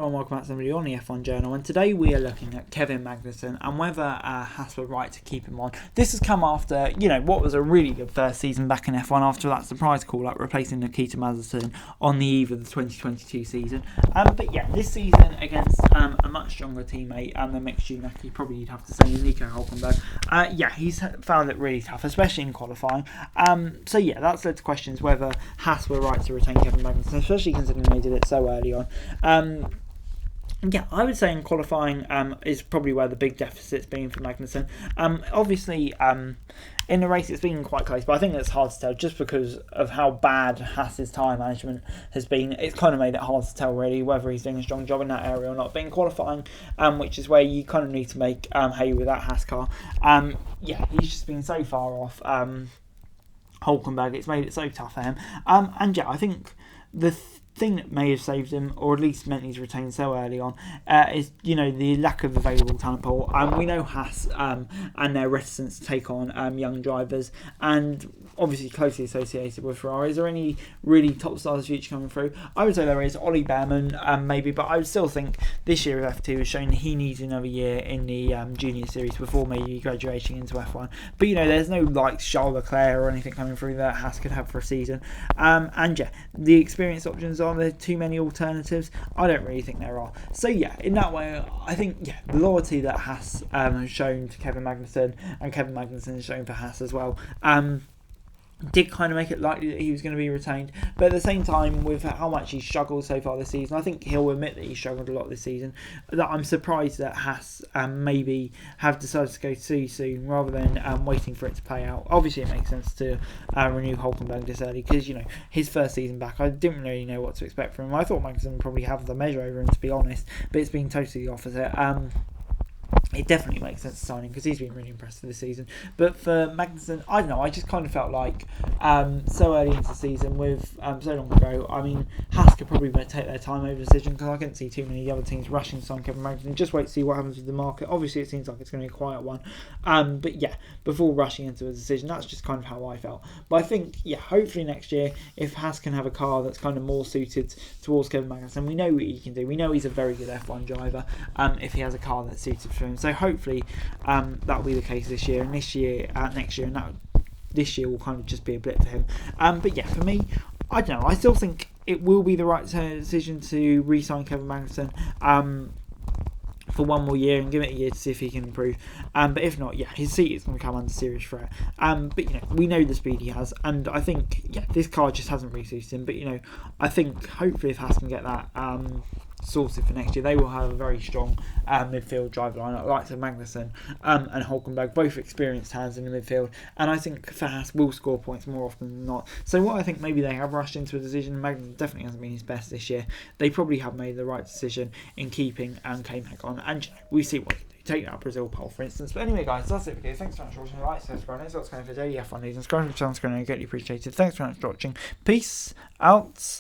and welcome back to somebody on the F1 Journal, and today we are looking at Kevin Magnussen and whether Haas were right to keep him on. This has come after, what was a really good first season back in F1 after that surprise call-up replacing Nikita Mazepin on the eve of the 2022 season. But yeah, this season against a much stronger teammate than Mick Schumacher, probably you'd have to say Nico Hülkenberg. He's found it really tough, especially in qualifying. That's led to questions whether Haas were right to retain Kevin Magnussen, especially considering they did it so early on. I would say in qualifying is probably where the big deficit's been for Magnussen. Obviously, in the race it's been quite close, but I think it's hard to tell just because of how bad Haas's tyre management has been. It's kind of made it hard to tell really whether he's doing a strong job in that area or not. But in qualifying, which is where you kind of need to make hay with that Haas car, he's just been so far off Hülkenberg. It's made it so tough for him. I think the thing that may have saved him, or at least meant he's retained so early on, is the lack of available talent pool. We know Haas and their reticence to take on young drivers, and obviously closely associated with Ferrari. Is there any really top stars future coming through? I would say there is. Ollie Behrman maybe, but I would still think this year of F2 has shown he needs another year in the junior series before maybe graduating into F1. But there's no like Charles Leclerc or anything coming through that Haas could have for a season. The experienced options are there too many alternatives? I don't really think there are. So in that way, I think the loyalty that Haas has shown to Kevin Magnussen, and Kevin Magnussen has shown for Haas as well, did kind of make it likely that he was going to be retained. But at the same time, with how much he's struggled so far this season, I think he'll admit that he's struggled a lot this season, that I'm surprised that Haas maybe have decided to go too soon rather than waiting for it to play out. Obviously it makes sense to renew Hülkenberg this early because his first season back, I didn't really know what to expect from him. I thought Magnussen would probably have the measure over him, to be honest, but it's been totally the opposite. It definitely makes sense to sign him because he's been really impressive this season. But for Magnussen, I don't know, I just kind of felt like so early into the season with so long ago, Haas could probably take their time over the decision because I couldn't see too many other teams rushing to sign Kevin Magnussen. Just wait to see what happens with the market. Obviously it seems like it's going to be a quiet one, before rushing into a decision, that's just kind of how I felt. But I think hopefully next year, if Haas can have a car that's kind of more suited towards Kevin Magnussen, we know what he can do. We know he's a very good F1 driver if he has a car that's suited for him. So hopefully that'll be the case this year, and next year, and this year will kind of just be a blip for him. For me, I don't know. I still think it will be the right decision to re-sign Kevin Magnussen for one more year and give it a year to see if he can improve. But if not, his seat is going to come under serious threat. We know the speed he has, and I think this car just hasn't really suited him. But I think hopefully if Haas can get that sorted for next year, they will have a very strong midfield driver lineup, like Magnussen and Hülkenberg, both experienced hands in the midfield, and I think Haas will score points more often than not. So what I think maybe they have rushed into a decision. Magnussen definitely hasn't been his best this year. They probably have made the right decision in keeping K-Mag on, and we see what they can do. Take that Brazil pole, for instance. But anyway, guys, that's it for today. Thanks so much for watching. Like, subscribe, and what's going for daily F1 news and subscribe to the channel. It's going to be greatly appreciated. Thanks so much for watching. Peace out.